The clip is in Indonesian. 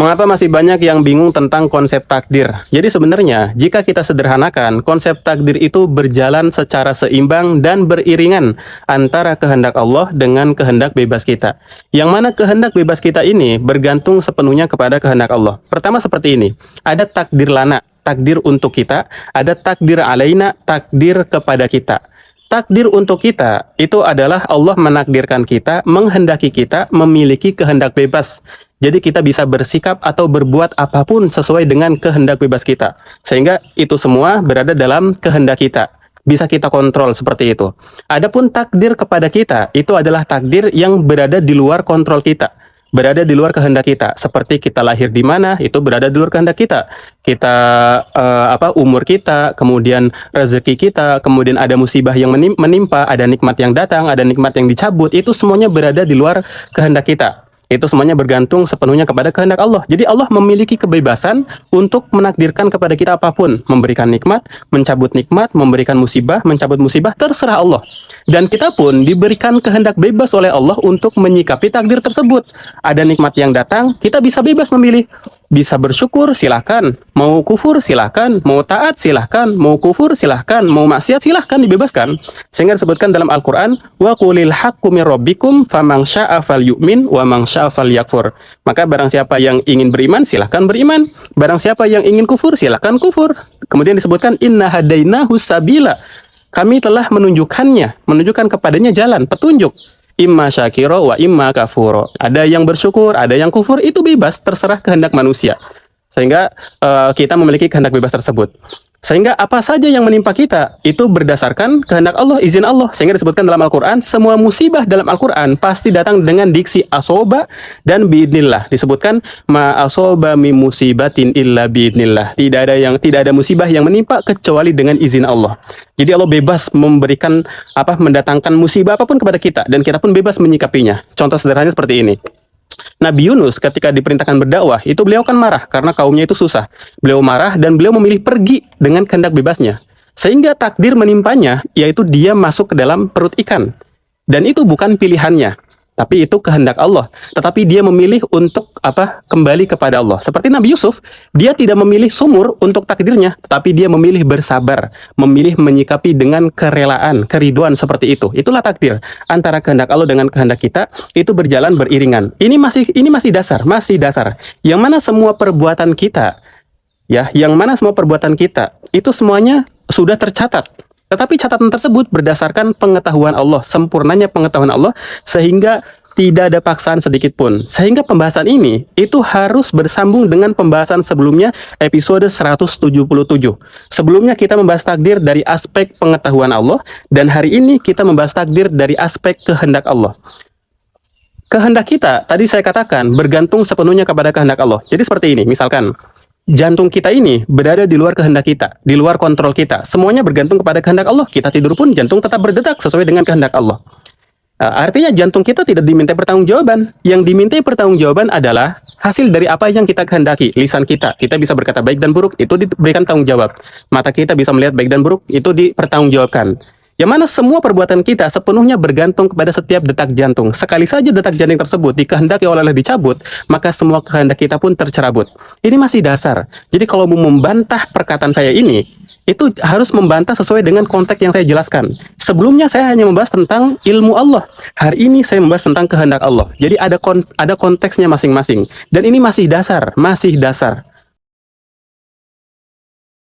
Mengapa masih banyak yang bingung tentang konsep takdir? Jadi sebenarnya, jika kita sederhanakan, konsep takdir itu berjalan secara seimbang dan beriringan antara kehendak Allah dengan kehendak bebas kita. Yang mana kehendak bebas kita ini bergantung sepenuhnya kepada kehendak Allah. Pertama seperti ini, ada takdir lana, takdir untuk kita, ada takdir alaina, takdir kepada kita. Takdir untuk kita itu adalah Allah menakdirkan kita, menghendaki kita memiliki kehendak bebas. Jadi kita bisa bersikap atau berbuat apapun sesuai dengan kehendak bebas kita. Sehingga itu semua berada dalam kehendak kita. Bisa kita kontrol seperti itu. Adapun takdir kepada kita, itu adalah takdir yang berada di luar kontrol kita. Berada di luar kehendak kita. Seperti kita lahir di mana, itu berada di luar kehendak kita. Kita umur kita, kemudian rezeki kita, kemudian ada musibah yang menimpa, ada nikmat yang datang, ada nikmat yang dicabut, itu semuanya berada di luar kehendak kita. Itu semuanya bergantung sepenuhnya kepada kehendak Allah. Jadi Allah memiliki kebebasan untuk menakdirkan kepada kita apapun. Memberikan nikmat, mencabut nikmat, memberikan musibah, mencabut musibah, terserah Allah. Dan kita pun diberikan kehendak bebas oleh Allah untuk menyikapi takdir tersebut. Ada nikmat yang datang, kita bisa bebas memilih. Bisa bersyukur, silahkan. Mau kufur, silahkan. Mau taat, silahkan. Mau kufur, silahkan. Mau maksiat, silahkan, dibebaskan. Sehingga disebutkan dalam Al-Quran, wa qulil haqqu mir rabbikum faman syaa'a falyu'min wa man syaa'a falyakfur. Maka barang siapa yang ingin beriman, silahkan beriman. Barang siapa yang ingin kufur, silahkan kufur. Kemudian disebutkan, inna hadainahu sabila. Kami telah menunjukkan kepadanya jalan, petunjuk. Imma syakiro wa imma kafuro. Ada yang bersyukur, ada yang kufur, itu bebas, terserah kehendak manusia. Sehingga kita memiliki kehendak bebas tersebut. Sehingga apa saja yang menimpa kita, itu berdasarkan kehendak Allah, izin Allah. Sehingga disebutkan dalam Al-Quran, semua musibah dalam Al-Quran pasti datang dengan diksi asoba dan biidnillah. Disebutkan, ma asoba mi musibatin illa biidnillah. Tidak ada musibah yang menimpa kecuali dengan izin Allah. Jadi Allah bebas memberikan mendatangkan musibah apapun kepada kita, dan kita pun bebas menyikapinya. Contoh sederhananya seperti ini. Nabi Yunus ketika diperintahkan berdakwah, itu beliau kan marah karena kaumnya itu susah. Beliau marah dan beliau memilih pergi dengan kehendak bebasnya. Sehingga takdir menimpanya, yaitu dia masuk ke dalam perut ikan. Dan itu bukan pilihannya, tapi itu kehendak Allah. Tetapi dia memilih untuk kembali kepada Allah. Seperti Nabi Yusuf, dia tidak memilih sumur untuk takdirnya, tetapi dia memilih bersabar, memilih menyikapi dengan kerelaan, keriduan seperti itu. Itulah takdir. Antara kehendak Allah dengan kehendak kita itu berjalan beriringan. Ini masih dasar. Yang mana semua perbuatan kita, itu semuanya sudah tercatat. Tetapi catatan tersebut berdasarkan pengetahuan Allah, sempurnanya pengetahuan Allah, sehingga tidak ada paksaan sedikit pun. Sehingga pembahasan ini itu harus bersambung dengan pembahasan sebelumnya, episode 177. Sebelumnya kita membahas takdir dari aspek pengetahuan Allah, dan hari ini kita membahas takdir dari aspek kehendak Allah. Kehendak kita, tadi saya katakan, bergantung sepenuhnya kepada kehendak Allah. Jadi seperti ini, misalkan, jantung kita ini berada di luar kehendak kita, di luar kontrol kita. Semuanya bergantung kepada kehendak Allah. Kita tidur pun jantung tetap berdetak sesuai dengan kehendak Allah. Artinya jantung kita tidak diminta pertanggungjawaban. Yang diminta pertanggungjawaban adalah hasil dari apa yang kita kehendaki. Lisan kita bisa berkata baik dan buruk, itu diberikan tanggung jawab. Mata kita bisa melihat baik dan buruk, itu dipertanggungjawabkan. Yang mana semua perbuatan kita sepenuhnya bergantung kepada setiap detak jantung. Sekali saja detak jantung tersebut dikehendaki oleh Allah dicabut, maka semua kehendak kita pun tercerabut. Ini masih dasar. Jadi kalau mau membantah perkataan saya ini, itu harus membantah sesuai dengan konteks yang saya jelaskan. Sebelumnya saya hanya membahas tentang ilmu Allah. Hari ini saya membahas tentang kehendak Allah. Jadi ada konteksnya masing-masing. Dan ini masih dasar.